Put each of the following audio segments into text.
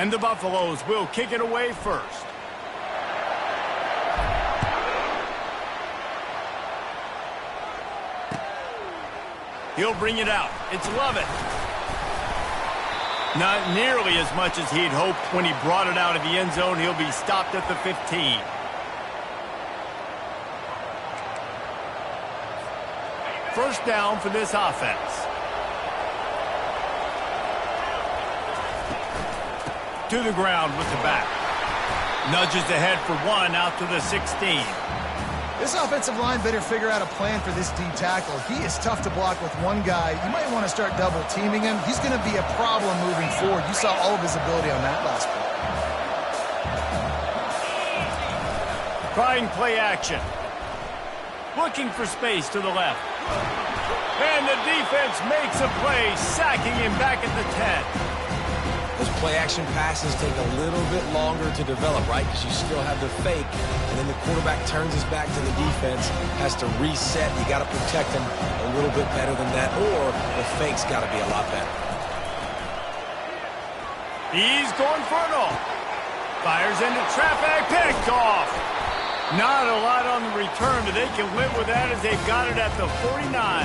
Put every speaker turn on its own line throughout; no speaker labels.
And the Buffaloes will kick it away first. He'll bring it out. It's Lovett. Not nearly as much as he'd hoped when he brought it out of the end zone. He'll be stopped at the 15. First down for this offense. To the ground with the back. Nudges ahead for one out to the 16.
This offensive line better figure out a plan for this D tackle. He is tough to block with one guy. You might want to start double teaming him. He's going to be a problem moving forward. You saw all of his ability on that last play.
Trying play action. Looking for space to the left. And the defense makes a play, sacking him back at the 10.
Those play-action passes take a little bit longer to develop, right? Because you still have the fake, and then the quarterback turns his back to the defense, has to reset. You got to protect him a little bit better than that, or the fake's got to be a lot better.
He's going for it all. Fires into traffic, picked off. Not a lot on the return, but they can live with that as they've got it at the 49.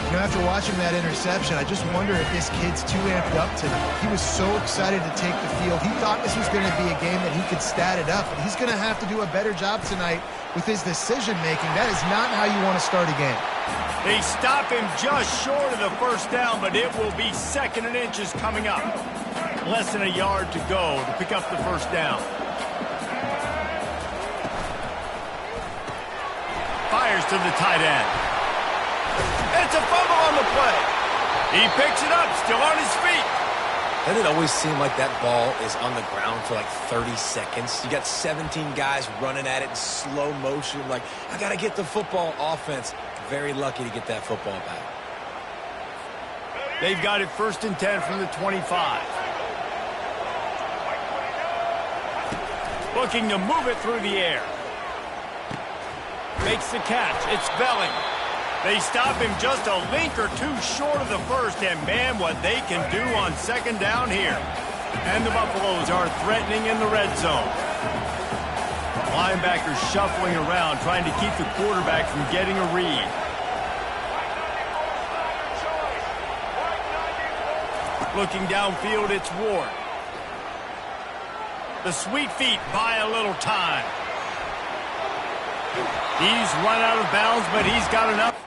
You know, after watching that interception, I just wonder if this kid's too amped up tonight. He was so excited to take the field. He thought this was going to be a game that he could stat it up, but he's going to have to do a better job tonight with his decision-making. That is not how you want to start a game.
They stop him just short of the first down, but it will be 2nd and inches coming up. Less than a yard to go to pick up the first down. Fires to the tight end. It's a fumble on the play. He picks it up, still on his feet.
Doesn't it always seem like that ball is on the ground for like 30 seconds? You got 17 guys running at it in slow motion. Like, I got to get the football. Offense, very lucky to get that football back.
They've got it 1st and 10 from the 25. Looking to move it through the air. Makes the catch. It's Belling. They stop him just a link or two short of the first, and man, what they can do on 2nd down here. And the Buffaloes are threatening in the red zone. Linebackers shuffling around, trying to keep the quarterback from getting a read. Looking downfield, it's Ward. The sweet feet buy a little time. He's run out of bounds, but he's got enough.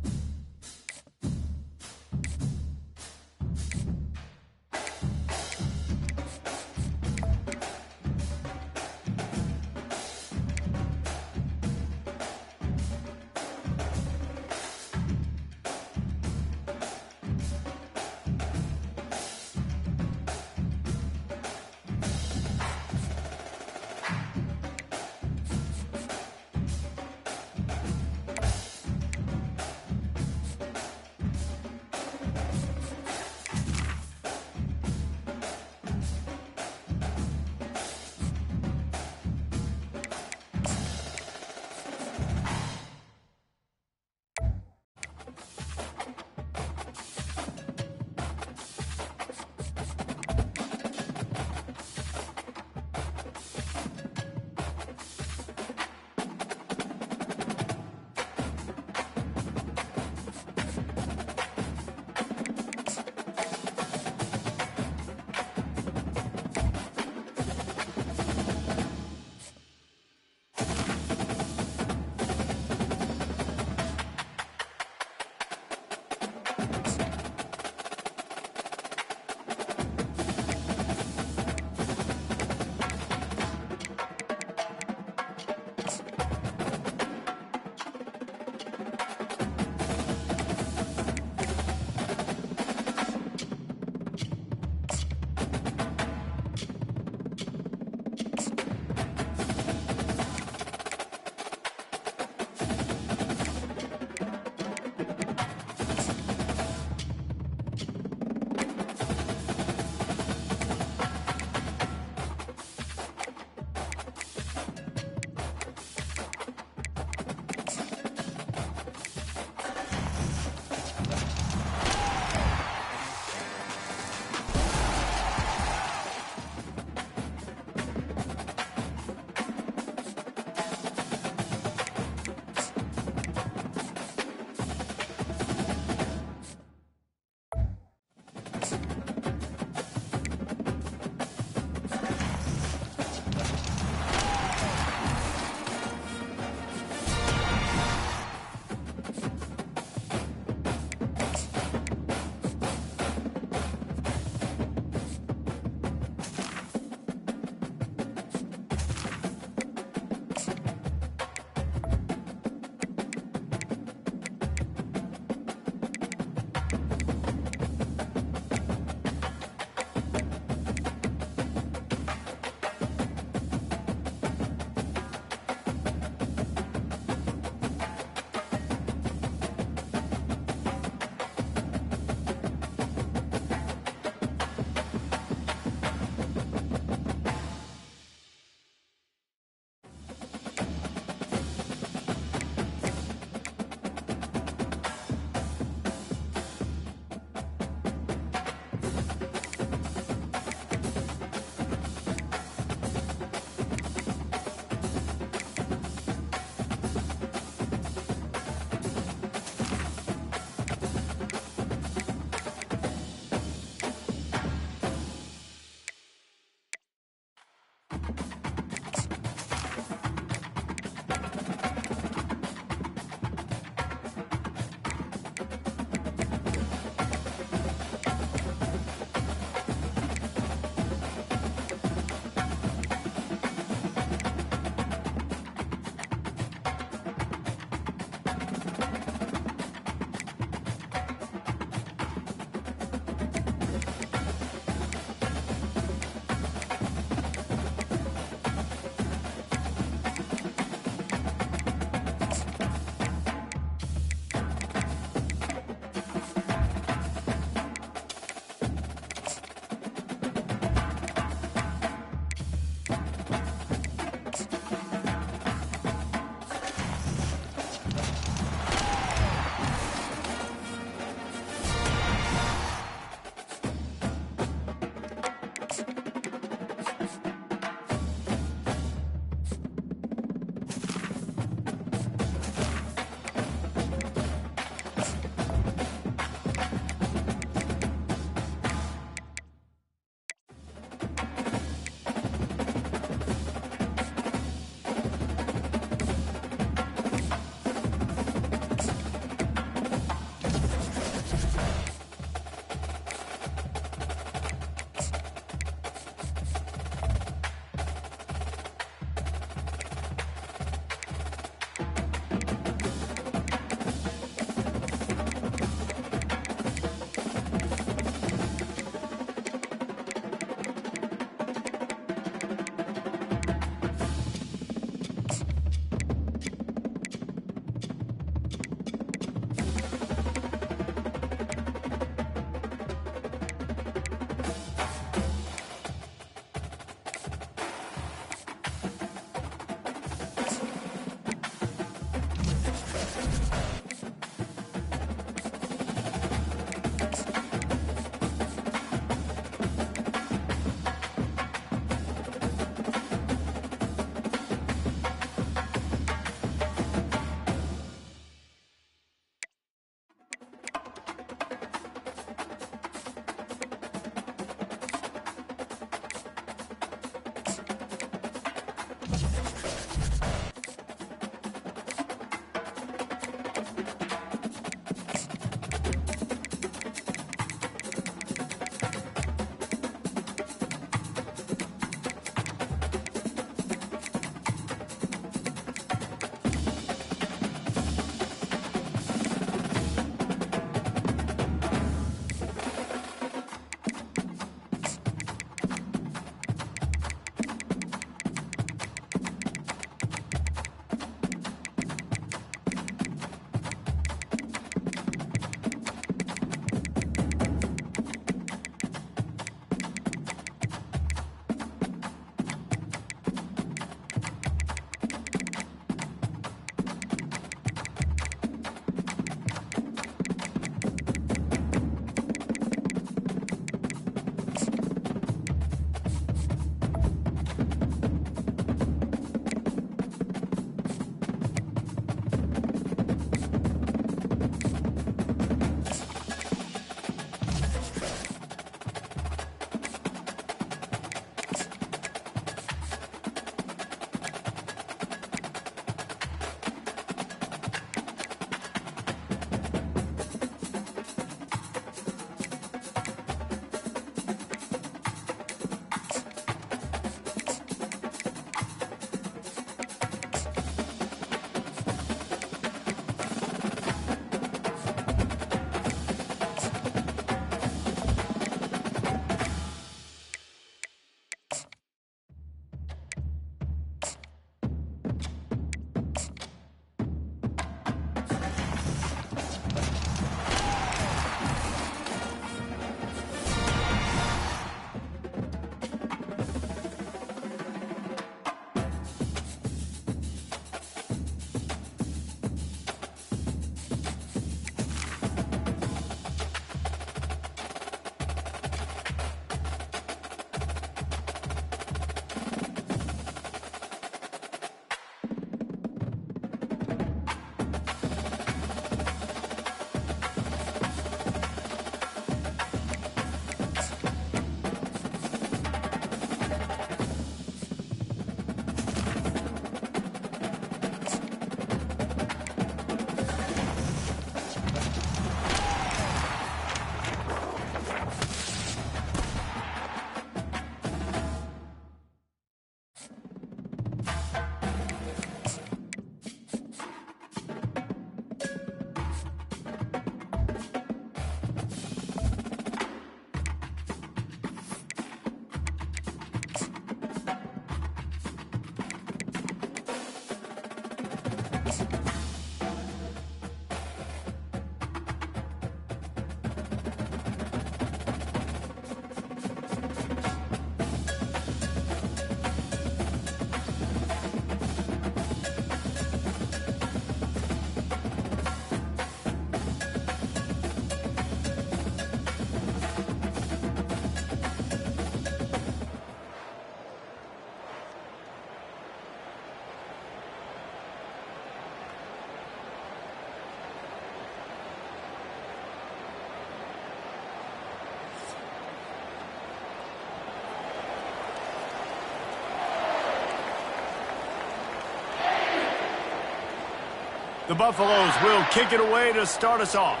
The Buffaloes will kick it away to start us off.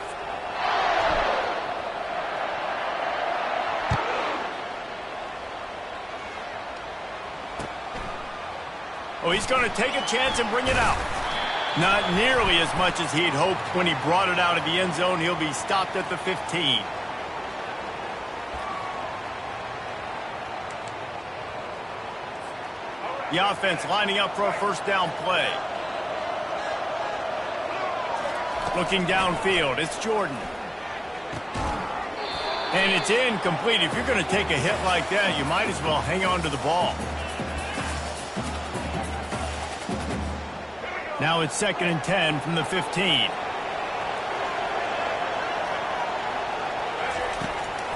Oh, he's going to take a chance and bring it out. Not nearly as much as he'd hoped when he brought it out of the end zone. He'll be stopped at the 15. The offense lining up for a first down play. Looking downfield, it's Jordan. And it's incomplete. If you're going to take a hit like that, you might as well hang on to the ball. Now it's 2nd and 10 from the 15.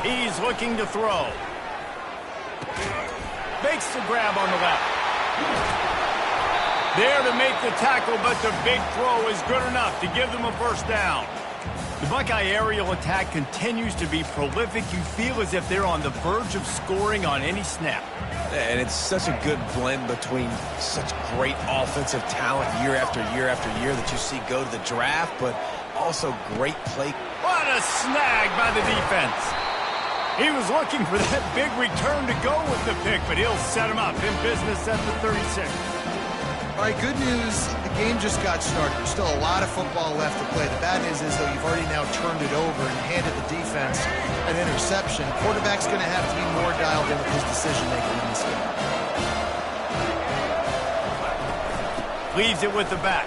He's looking to throw. Makes the grab on the left. There to make the tackle, but the big throw is good enough to give them a first down. The Buckeye aerial attack continues to be prolific. You feel as if they're on the verge of scoring on any snap.
And it's such a good blend between such great offensive talent year after year after year that you see go to the draft, but also great play.
What a snag by the defense. He was looking for that big return to go with the pick, but he'll set him up in business at the 36.
All right, good news. The game just got started. There's still a lot of football left to play. The bad news is, though, you've already now turned it over and handed the defense an interception. Quarterback's going to have to be more dialed in with his decision-making in this game.
Leaves it with the back.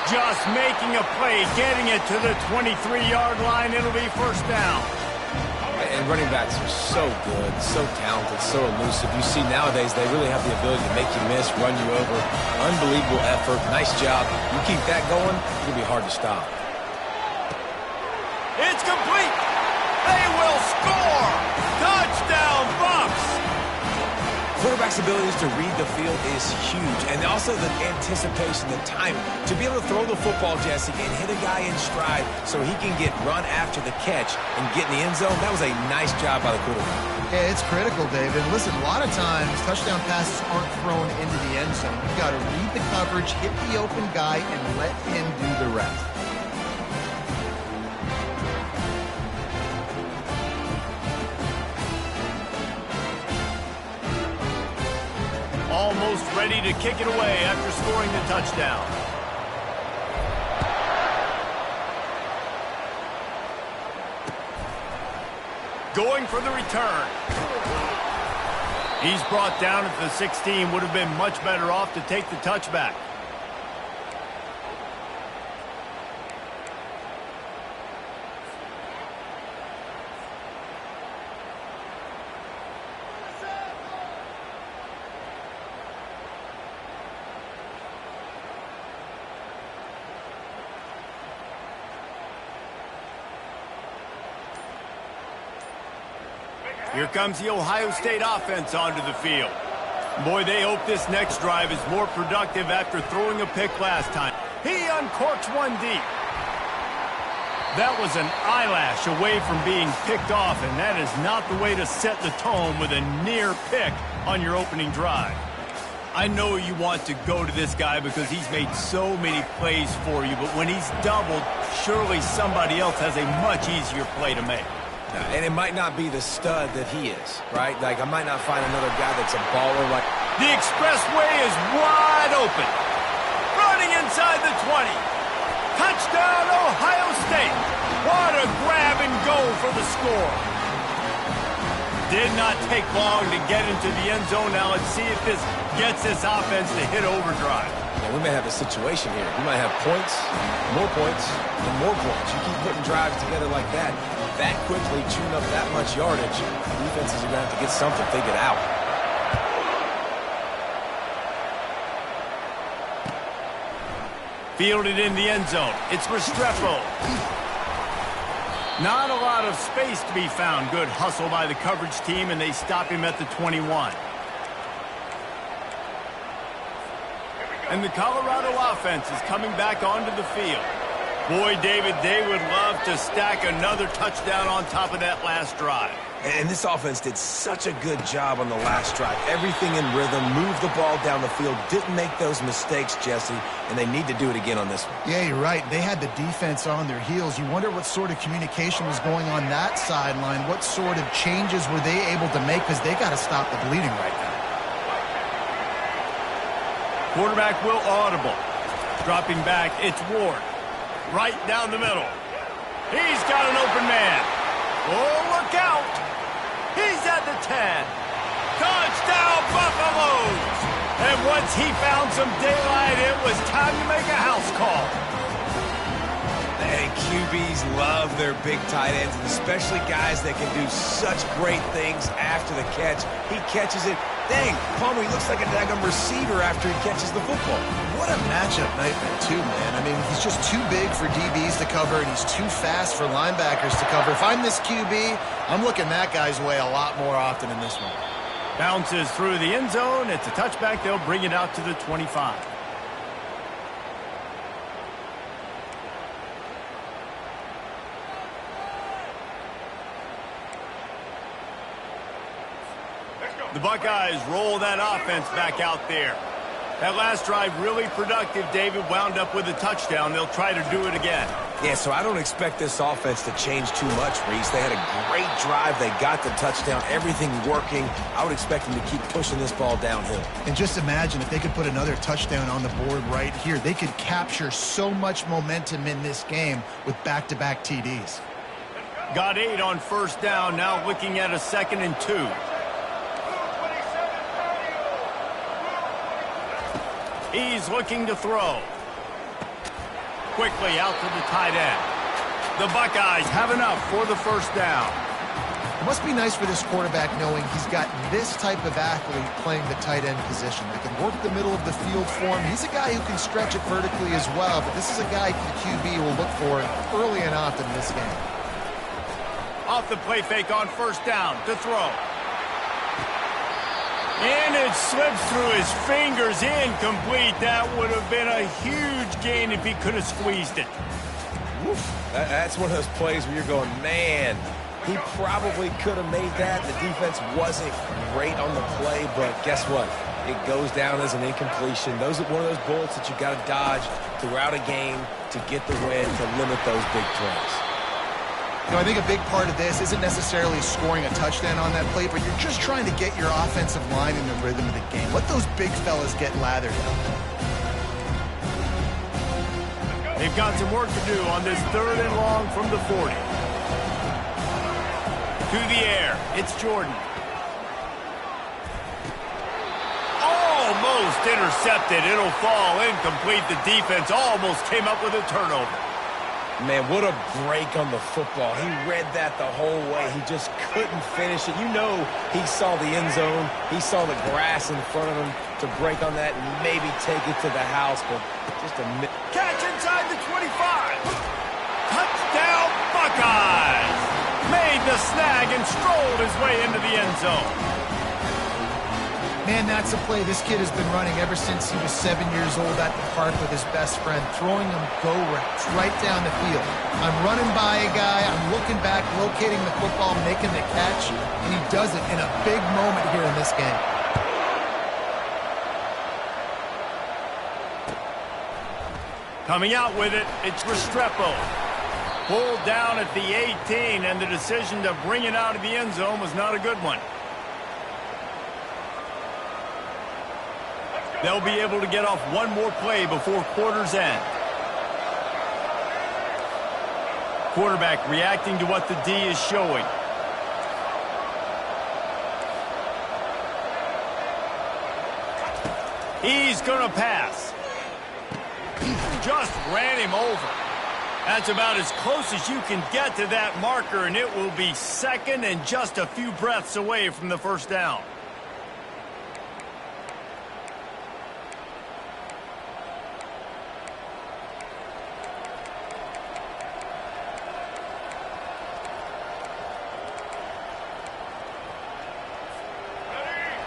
Just making a play, getting it to the 23-yard line. It'll be first down.
And running backs are so good, so talented, so elusive. You see nowadays they really have the ability to make you miss, run you over. Unbelievable effort. Nice job. You keep that going, it's going to be hard to stop.
It's complete. They will score. Touchdown, Bucks.
Quarterback's abilities to read the field is huge. And also the anticipation, the timing. To be able to throw the football, Jesse, and hit a guy in stride so he can get run after the catch and get in the end zone, that was a nice job by the quarterback.
Yeah, it's critical, David. Listen, a lot of times touchdown passes aren't thrown into the end zone. You've got to read the coverage, hit the open guy, and let him do the rest.
Almost ready to kick it away after scoring the touchdown. Going for the return. He's brought down at the 16. Would have been much better off to take the touchback. Here comes the Ohio State offense onto the field. Boy, they hope this next drive is more productive after throwing a pick last time. He uncorks one deep. That was an eyelash away from being picked off, and that is not the way to set the tone with a near pick on your opening drive. I know you want to go to this guy because he's made so many plays for you, but when he's doubled, surely somebody else has a much easier play to make.
And it might not be the stud that he is, right? Like, I might not find another guy that's a baller like...
The expressway is wide open. Running inside the 20. Touchdown, Ohio State. What a grab and go for the score. Did not take long to get into the end zone. Now let's see if this gets this offense to hit overdrive.
Yeah, we may have a situation here. We might have points, and more points. You keep putting drives together like that quickly, chewing up that much yardage, defenses are going to have to get something figured out.
Fielded in the end zone. It's Restrepo. Not a lot of space to be found. Good hustle by the coverage team, and they stop him at the 21. And the Colorado offense is coming back onto the field. Boy, David, they would love to stack another touchdown on top of that last drive.
And this offense did such a good job on the last drive. Everything in rhythm, moved the ball down the field, didn't make those mistakes, Jesse, and they need to do it again on this one.
Yeah, you're right. They had the defense on their heels. You wonder what sort of communication was going on that sideline. What sort of changes were they able to make, because they got to stop the bleeding right now.
Quarterback will audible. Dropping back, it's Ward. Right down the middle. He's got an open man. Oh, look out. He's at the 10. Touchdown, Buffaloes. And once he found some daylight, it was time to make a house call.
And QBs love their big tight ends, and especially guys that can do such great things after the catch. He catches it. Dang, Palmer, he looks like a daggum receiver after he catches the football.
What a matchup nightmare, too, man. I mean, he's just too big for DBs to cover, and he's too fast for linebackers to cover. If I'm this QB, I'm looking that guy's way a lot more often in this one.
Bounces through the end zone. It's a touchback. They'll bring it out to the 25. The Buckeyes roll that offense back out there. That last drive really productive. David wound up with a touchdown. They'll try to do it again.
Yeah, so I don't expect this offense to change too much, Reese. They had a great drive. They got the touchdown. Everything working. I would expect them to keep pushing this ball downhill.
And just imagine if they could put another touchdown on the board right here. They could capture so much momentum in this game with back-to-back TDs.
Got 8 on first down. Now looking at a 2nd and 2. He's looking to throw. Quickly out to the tight end. The Buckeyes have enough for the first down.
It must be nice for this quarterback knowing he's got this type of athlete playing the tight end position. That can work the middle of the field for him. He's a guy who can stretch it vertically as well, but this is a guy the QB will look for early and often in this game.
Off the play fake on first down to throw. And it slips through his fingers, incomplete. That would have been a huge gain if he could have squeezed it.
Oof. That's one of those plays where you're going, man, he probably could have made that. The defense wasn't great on the play, but guess what? It goes down as an incompletion. Those are one of those bullets that you got to dodge throughout a game to get the win, to limit those big plays.
You know, I think a big part of this isn't necessarily scoring a touchdown on that play, but you're just trying to get your offensive line in the rhythm of the game. Let those big fellas get lathered up.
They've got some work to do on this 3rd and long from the 40. To the air, it's Jordan. Almost intercepted. It'll fall incomplete. The defense almost came up with a turnover.
Man, what a break on the football. He read that the whole way. He just couldn't finish it. You know he saw the end zone. He saw the grass in front of him to break on that and maybe take it to the house, but just a
catch inside the 25. Touchdown, Buckeyes. Made the snag and strolled his way into the end zone.
Man, that's a play this kid has been running ever since he was 7 years old at the park with his best friend, throwing him go routes right down the field. I'm running by a guy, I'm looking back, locating the football, making the catch, and he does it in a big moment here in this game.
Coming out with it, it's Restrepo. Pulled down at the 18, and the decision to bring it out of the end zone was not a good one. They'll be able to get off one more play before quarter's end. Quarterback reacting to what the D is showing. He's going to pass. Just ran him over. That's about as close as you can get to that marker, and it will be 2nd and just a few breaths away from the first down.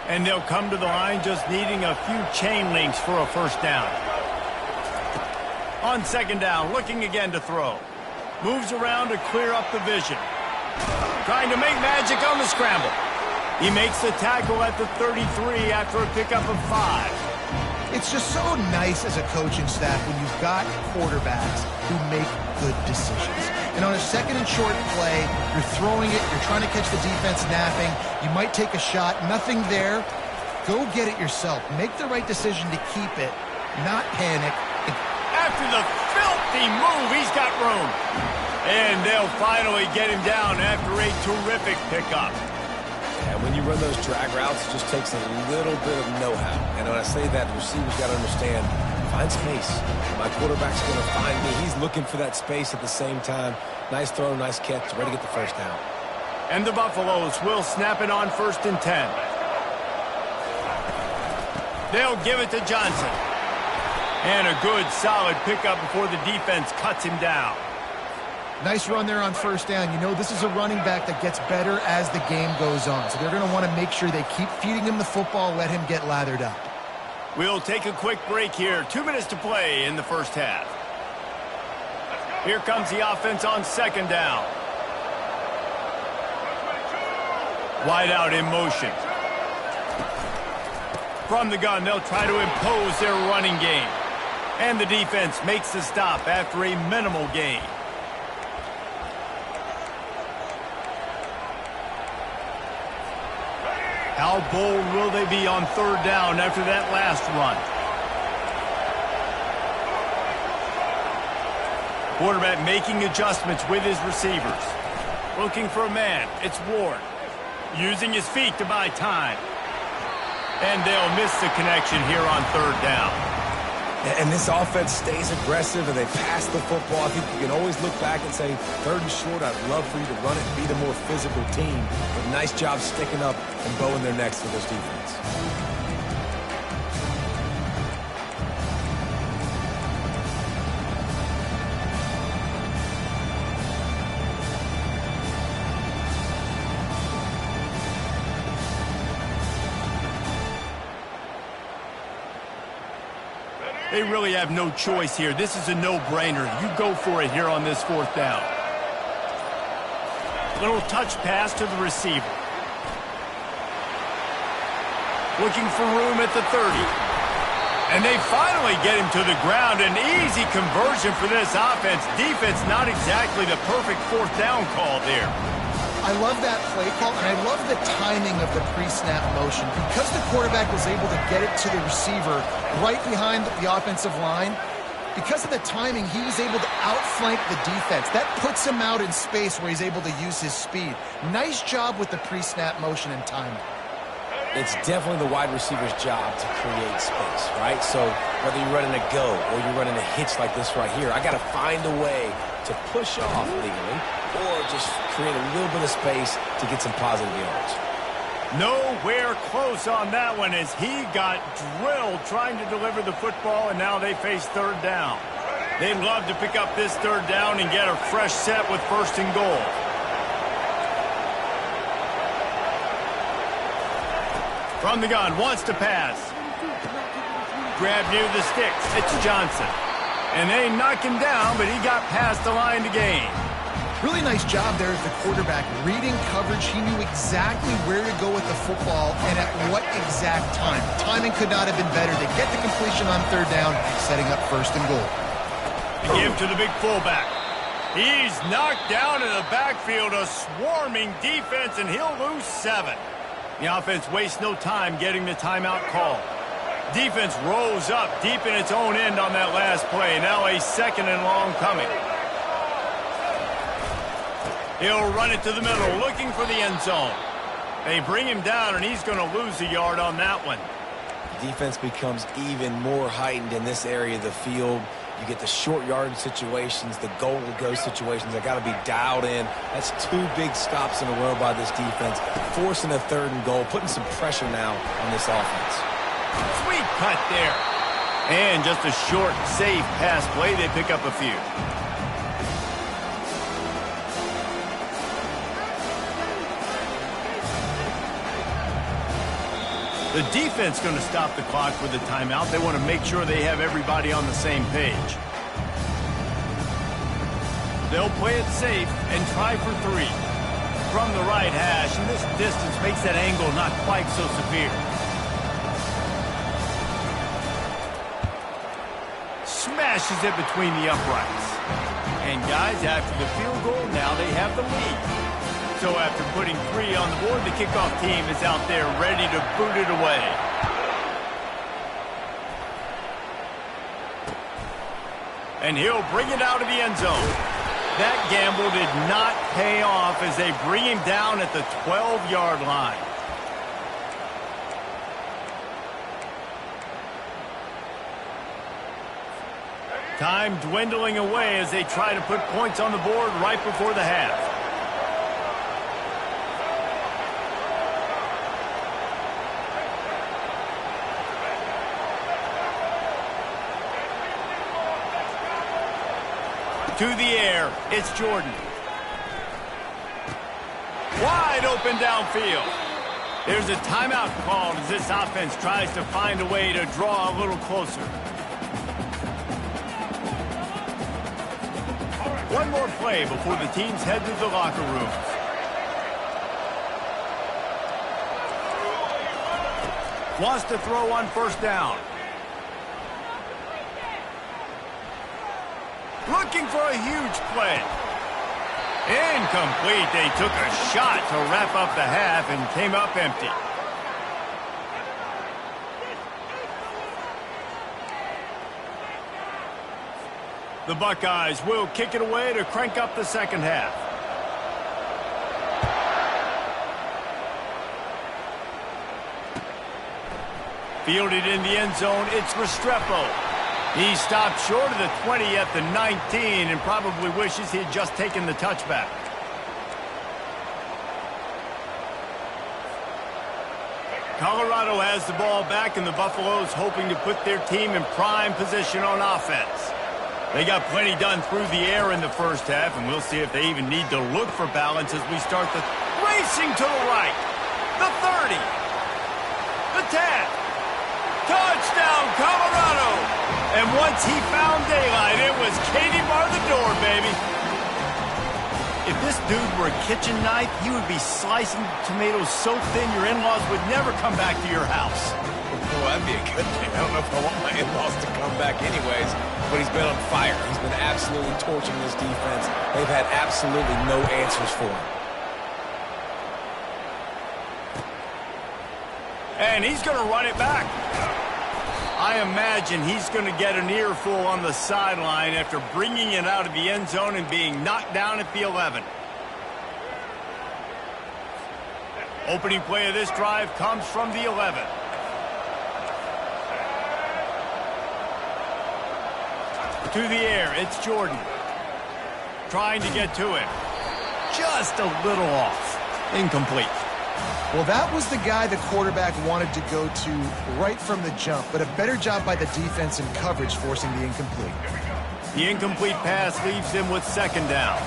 And they'll come to the line just needing a few chain links for a first down. On second down, looking again to throw. Moves around to clear up the vision. Trying to make magic on the scramble. He makes the tackle at the 33 after a pickup of 5.
It's just so nice as a coaching staff when you've got quarterbacks who make good decisions. And on a second and short play, you're throwing it, you're trying to catch the defense napping, you might take a shot, nothing there. Go get it yourself. Make the right decision to keep it, not panic.
After the filthy move, he's got room. And they'll finally get him down after a terrific pickup.
And when you run those drag routes, it just takes a little bit of know-how. And when I say that, the receiver's got to understand, find space. My quarterback's going to find me. He's looking for that space at the same time. Nice throw, nice catch, ready to get the first down.
And the Buffaloes will snap it on 1st and 10. They'll give it to Johnson. And a good, solid pickup before the defense cuts him down.
Nice run there on 1st down. You know, this is a running back that gets better as the game goes on. So they're going to want to make sure they keep feeding him the football, let him get lathered up.
We'll take a quick break here. 2 minutes to play in the first half. Here comes the offense on 2nd down. Wide out in motion. From the gun, they'll try to impose their running game. And the defense makes the stop after a minimal gain. How bold will they be on 3rd down after that last run? Quarterback making adjustments with his receivers. Looking for a man. It's Ward. Using his feet to buy time. And they'll miss the connection here on 3rd down.
And this offense stays aggressive and they pass the football. I think you can always look back and say, 3rd and short, I'd love for you to run it and be the more physical team. But nice job sticking up and bowing their necks for this defense.
They really have no choice here. This is a no-brainer. You go for it here on this 4th down. Little touch pass to the receiver. Looking for room at the 30. And they finally get him to the ground. An easy conversion for this offense. Defense not exactly the perfect 4th down call there.
I love that play call, and I love the timing of the pre-snap motion. Because the quarterback was able to get it to the receiver right behind the offensive line, because of the timing, he was able to outflank the defense. That puts him out in space where he's able to use his speed. Nice job with the pre-snap motion and timing.
It's definitely the wide receiver's job to create space, right? So whether you're running a go or you're running a hitch like this right here, I got to find a way to push off legally or just create a little bit of space to get some positive yards.
Nowhere close on that one as he got drilled trying to deliver the football, and now they face 3rd down. They'd love to pick up this 3rd down and get a fresh set with 1st and goal. From the gun, wants to pass. Grab near the sticks. It's Johnson. And they knock him down, but he got past the line to gain.
Really nice job there as the quarterback. Reading coverage, he knew exactly where to go with the football and at what exact time. Timing could not have been better. They get the completion on 3rd down, setting up 1st and goal.
To give to the big fullback. He's knocked down in the backfield, a swarming defense, and he'll lose 7. The offense wastes no time getting the timeout call. Defense rolls up deep in its own end on that last play. Now a 2nd and long coming. He'll run it to the middle, looking for the end zone. They bring him down, and he's going to lose a yard on that one.
Defense becomes even more heightened in this area of the field. You get the short yard situations, the goal-to-go situations. They got to be dialed in. That's 2 big stops in a row by this defense, forcing a 3rd and goal, putting some pressure now on this offense.
Sweet cut there. And just a short, safe pass play. They pick up a few. The defense going to stop the clock with a timeout. They want to make sure they have everybody on the same page. They'll play it safe and try for 3. From the right hash, and this distance makes that angle not quite so severe. Smashes it between the uprights. And guys, after the field goal, now they have the lead. So after putting 3 on the board, the kickoff team is out there ready to boot it away. And he'll bring it out of the end zone. That gamble did not pay off as they bring him down at the 12-yard line. Time dwindling away as they try to put points on the board right before the half. To the air, it's Jordan. Wide open downfield. There's a timeout called as this offense tries to find a way to draw a little closer. One more play before the teams head to the locker rooms. Wants to throw on first down. Looking for a huge play. Incomplete. They took a shot to wrap up the half and came up empty. The Buckeyes will kick it away to crank up the second half. Fielded in the end zone, it's Restrepo. He stopped short of the 20 at the 19 and probably wishes he had just taken the touchback. Colorado has the ball back, and the Buffaloes hoping to put their team in prime position on offense. They got plenty done through the air in the first half, and we'll see if they even need to look for balance as we start the racing to the right. The 30. The 10. Touchdown, Colorado! And once he found daylight, it was Katie bar the door, baby. If this dude were a kitchen knife, he would be slicing tomatoes so thin your in-laws would never come back to your house.
Well, that'd be a good thing. I don't know if I want my in-laws to come back anyways, but he's been on fire. He's been absolutely torching this defense. They've had absolutely no answers for him.
And he's going to run it back. I imagine he's going to get an earful on the sideline after bringing it out of the end zone and being knocked down at the 11. Opening play of this drive comes from the 11. To the air, it's Jordan. Trying to get to him. Just a little off. Incomplete.
Well, that was the guy the quarterback wanted to go to right from the jump, but a better job by the defense in coverage forcing the incomplete.
The incomplete pass leaves him with second down.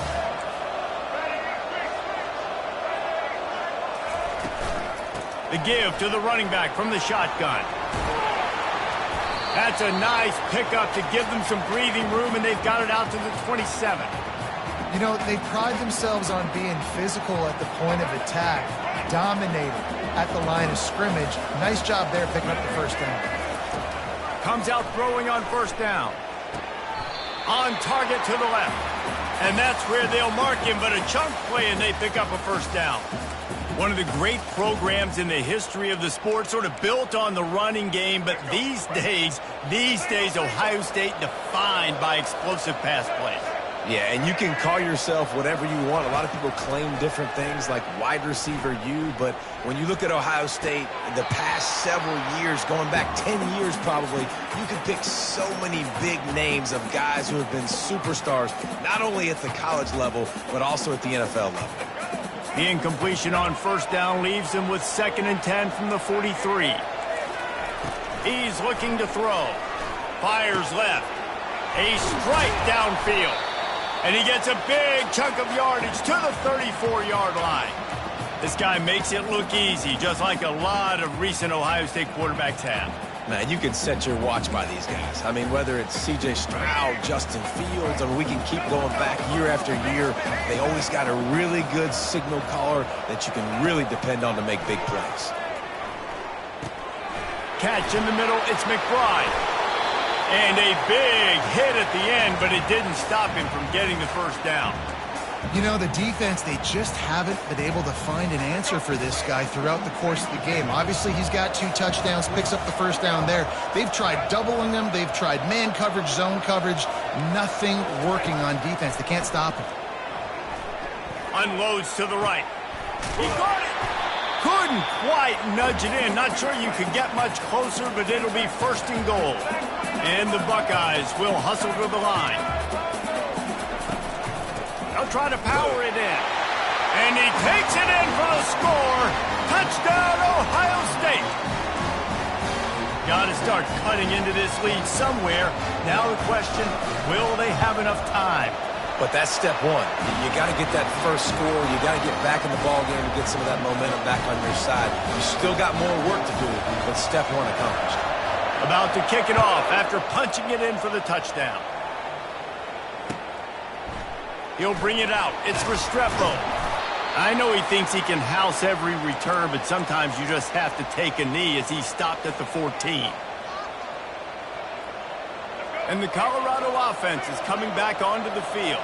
The give to the running back from the shotgun. That's a nice pickup to give them some breathing room, and they've got it out to the 27.
You know, they pride themselves on being physical at the point of attack, dominating at the line of scrimmage. Nice job there picking up the first down.
Comes out throwing on first down. On target to the left. And that's where they'll mark him, but a chunk play and they pick up a first down. One of the great programs in the history of the sport, sort of built on the running game, but these days, Ohio State defined by explosive pass plays.
Yeah, and you can call yourself whatever you want. A lot of people claim different things like wide receiver U, but when you look at Ohio State, the past several years, going back 10 years probably, you could pick so many big names of guys who have been superstars, not only at the college level, but also at the NFL level.
The incompletion on first down leaves him with 2nd and 10 from the 43. He's looking to throw. Fires left. A strike downfield. And he gets a big chunk of yardage to the 34-yard line. This guy makes it look easy, just like a lot of recent Ohio State quarterbacks have.
Man, you can set your watch by these guys. I mean, whether it's C.J. Stroud, Justin Fields, or we can keep going back year after year, they always got a really good signal caller that you can really depend on to make big plays.
Catch in the middle, it's McBride. And a big hit at the end, but it didn't stop him from getting the first down.
You know, the defense, they just haven't been able to find an answer for this guy throughout the course of the game. Obviously, he's got 2 touchdowns, picks up the first down there. They've tried doubling him. They've tried man coverage, zone coverage. Nothing working on defense. They can't stop him.
Unloads to the right. He got it. Couldn't quite nudge it in. Not sure you could get much closer, but it'll be first and goal. And the Buckeyes will hustle to the line. They'll try to power it in. And he takes it in for the score. Touchdown, Ohio State. Got to start cutting into this lead somewhere. Now the question, will they have enough time?
But that's step one. You got to get that first score. You got to get back in the ball game to get some of that momentum back on your side. You still got more work to do, but step one accomplished.
About to kick it off after punching it in for the touchdown. He'll bring it out. It's Restrepo. I know he thinks he can house every return, but sometimes you just have to take a knee as he stopped at the 14. And the Colorado offense is coming back onto the field.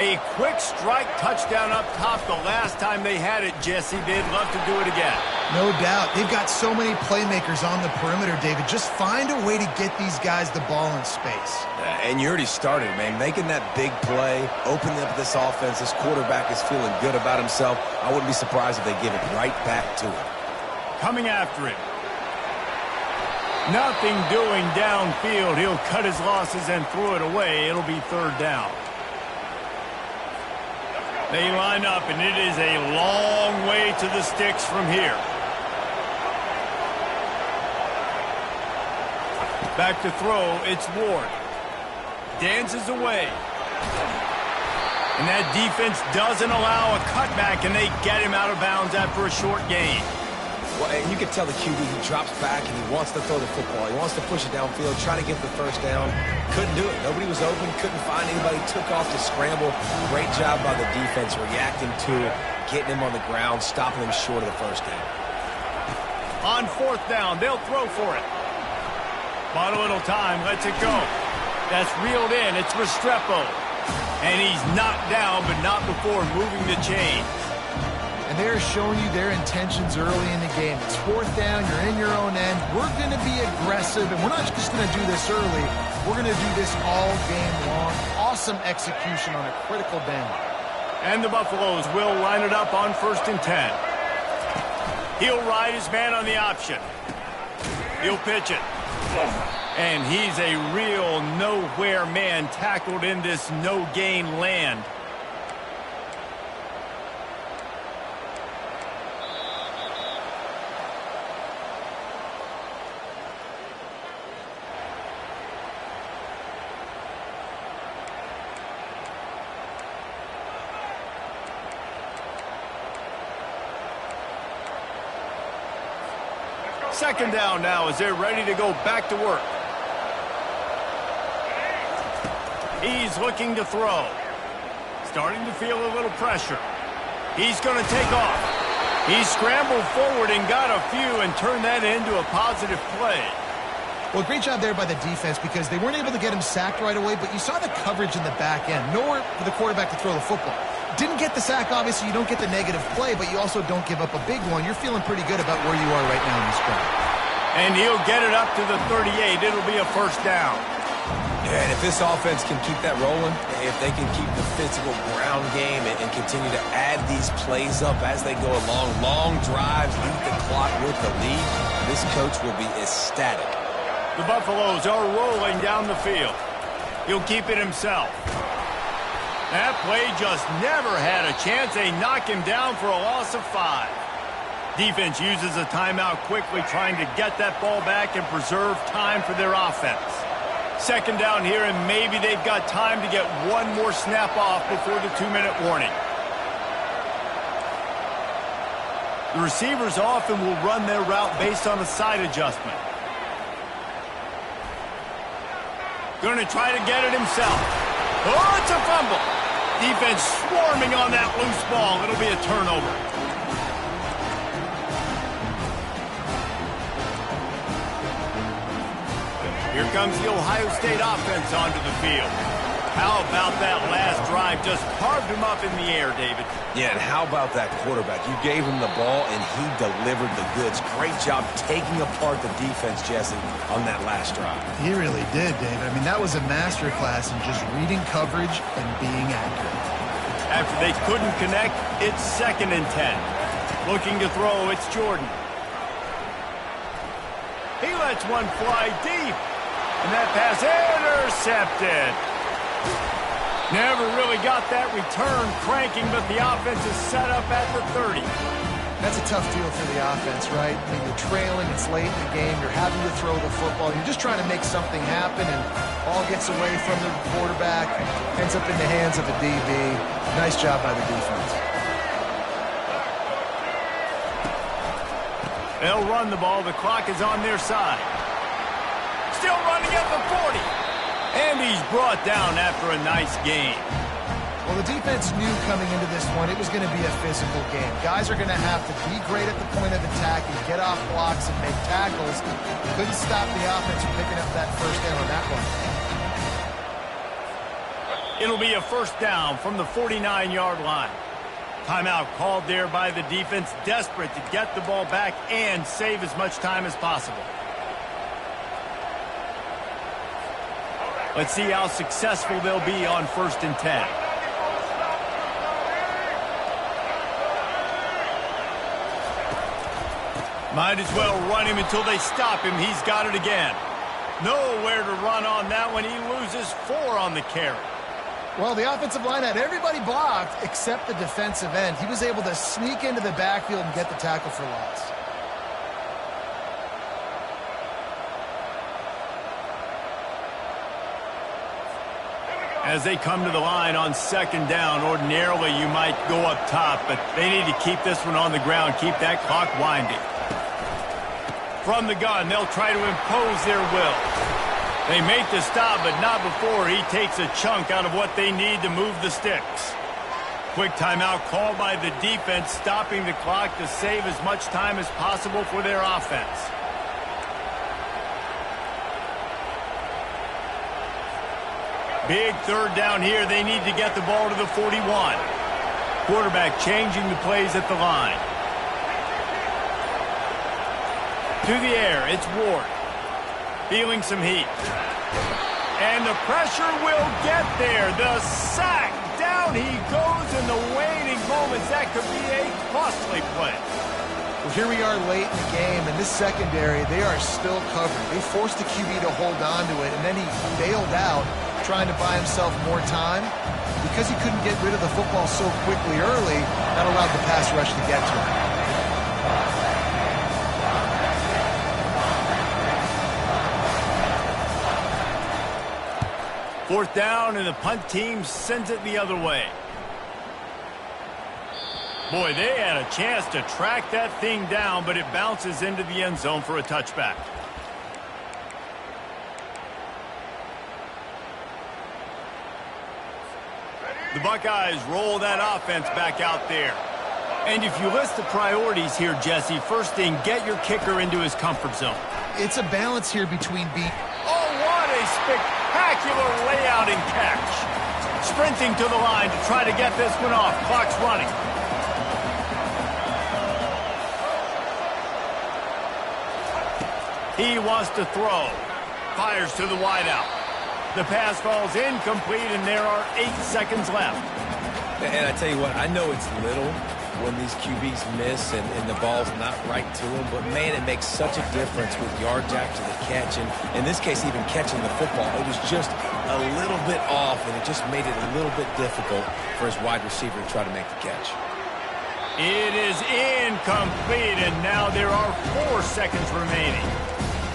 A quick strike touchdown up top the last time they had it, Jesse. They'd love to do it again.
No doubt. They've got so many playmakers on the perimeter, David. Just find a way to get these guys the ball in space.
And you already started, man. Making that big play, opening up this offense. This quarterback is feeling good about himself. I wouldn't be surprised if they give it right back to him.
Coming after it. Nothing doing downfield. He'll cut his losses and throw it away. It'll be third down. They line up, and it is a long way to the sticks from here. Back to throw, it's Ward. Dances away. And that defense doesn't allow a cutback, and they get him out of bounds after a short gain.
Well, and you can tell the QB, he drops back and he wants to throw the football. He wants to push it downfield, try to get the first down. Couldn't do it. Nobody was open, couldn't find anybody, took off to scramble. Great job by the defense reacting to it, getting him on the ground, stopping him short of the first down.
On fourth down, they'll throw for it. Bought a little time, lets it go. That's reeled in, it's Restrepo. And he's knocked down, but not before moving the chain.
And they're showing you their intentions early in the game. It's fourth down, you're in your own end. We're going to be aggressive, and we're not just going to do this early. We're going to do this all game long. Awesome execution on a critical down.
And the Buffaloes will line it up on 1st and 10. He'll ride his man on the option. He'll pitch it. And he's a real nowhere man tackled in this no-gain land. Second down now as they're ready to go back to work. He's looking to throw. Starting to feel a little pressure. He's going to take off. He scrambled forward and got a few and turned that into a positive play.
Well, great job there by the defense because they weren't able to get him sacked right away, but you saw the coverage in the back end. Nowhere for the quarterback to throw the football. Didn't get the sack, obviously. You don't get the negative play, but you also don't give up a big one. You're feeling pretty good about where you are right now in this drive.
And he'll get it up to the 38. It'll be a first down.
Yeah, and if this offense can keep that rolling, if they can keep the physical ground game and continue to add these plays up as they go along, long drives, lead the clock with the lead, this coach will be ecstatic.
The Buffaloes are rolling down the field. He'll keep it himself. That play just never had a chance. They knock him down for a loss of 5. Defense uses a timeout quickly, trying to get that ball back and preserve time for their offense. Second down here, and maybe they've got time to get one more snap off before the 2-minute warning. The receivers often will run their route based on a side adjustment. Going to try to get it himself. Oh, it's a fumble. Defense swarming on that loose ball. It'll be a turnover. Here comes the Ohio State offense onto the field. How about that last drive? Just carved him up in the air, David.
Yeah, and how about that quarterback? You gave him the ball, and he delivered the goods. Great job taking apart the defense, Jesse, on that last drive.
He really did, David. I mean, that was a masterclass in just reading coverage and being accurate.
After they couldn't connect, it's 2nd and 10. Looking to throw, it's Jordan. He lets one fly deep. And that pass intercepted. Never really got that return cranking, but the offense is set up at the 30.
That's a tough deal for the offense, right? I mean, you're trailing, it's late in the game, you're having to throw the football, you're just trying to make something happen, and ball gets away from the quarterback, ends up in the hands of a DB. Nice job by the defense.
They'll run the ball. The clock is on their side. Still running at the 40. And he's brought down after a nice game.
Well, the defense knew coming into this one it was going to be a physical game. Guys are going to have to be great at the point of attack and get off blocks and make tackles. Couldn't stop the offense from picking up that first down on that one.
It'll be a first down from the 49-yard line. Timeout called there by the defense, desperate to get the ball back and save as much time as possible. Let's see how successful they'll be on 1st and 10. Might as well run him until they stop him. He's got it again. Nowhere to run on that one. He loses 4 on the carry.
Well, the offensive line had everybody blocked except the defensive end. He was able to sneak into the backfield and get the tackle for loss.
As they come to the line on 2nd down, ordinarily you might go up top, but they need to keep this one on the ground, keep that clock winding. From the gun, they'll try to impose their will. They make the stop, but not before he takes a chunk out of what they need to move the sticks. Quick timeout called by the defense, stopping the clock to save as much time as possible for their offense. Big 3rd down here. They need to get the ball to the 41. Quarterback changing the plays at the line. To the air, it's Ward. Feeling some heat. And the pressure will get there. The sack. Down he goes in the waning moments. That could be a costly play.
Well, here we are late in the game, and this secondary, they are still covered. They forced the QB to hold on to it, and then he bailed out, trying to buy himself more time. Because he couldn't get rid of the football so quickly early, that allowed the pass rush to get to him.
4th down, and the punt team sends it the other way. Boy, they had a chance to track that thing down, but it bounces into the end zone for a touchback. The Buckeyes roll that offense back out there. And if you list the priorities here, Jesse, first thing, get your kicker into his comfort zone.
It's a balance here between being...
Oh, what a spectacular layout and catch. Sprinting to the line to try to get this one off. Clock's running. He wants to throw. Fires to the wideout. The pass falls incomplete, and there are 8 seconds left.
And I tell you what, I know it's little when these QBs miss and the ball's not right to them, but man, it makes such a difference with yards after the catch, and in this case, even catching the football. It was just a little bit off, and it just made it a little bit difficult for his wide receiver to try to make the catch.
It is incomplete, and now there are 4 seconds remaining.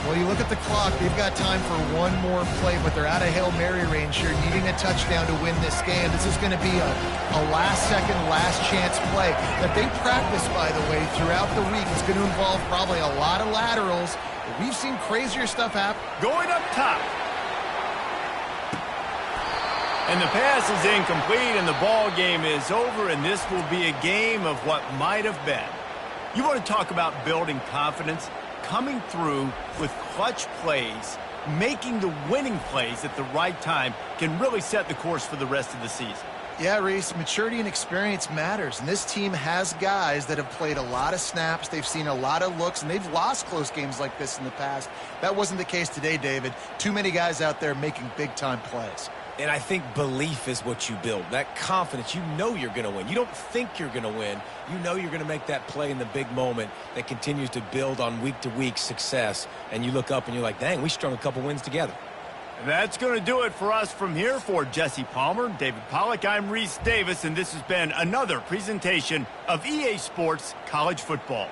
Well, you look at the clock, they've got time for one more play, but they're out of Hail Mary range here, needing a touchdown to win this game. This is going to be a last-second, last-chance play that they practice, by the way, throughout the week. It's going to involve probably a lot of laterals. We've seen crazier stuff happen.
Going up top. And the pass is incomplete, and the ball game is over, and this will be a game of what might have been. You want to talk about building confidence? Coming through with clutch plays, making the winning plays at the right time can really set the course for the rest of the season.
Yeah, Reese, maturity and experience matters, and this team has guys that have played a lot of snaps, they've seen a lot of looks, and they've lost close games like this in the past. That wasn't the case today, David. Too many guys out there making big-time plays.
And I think belief is what you build. That confidence, you know you're going to win. You don't think you're going to win. You know you're going to make that play in the big moment that continues to build on week-to-week success. And you look up and you're like, dang, we strung a couple wins together.
That's going to do it for us from here. For Jesse Palmer, David Pollack, I'm Reese Davis, and this has been another presentation of EA Sports College Football.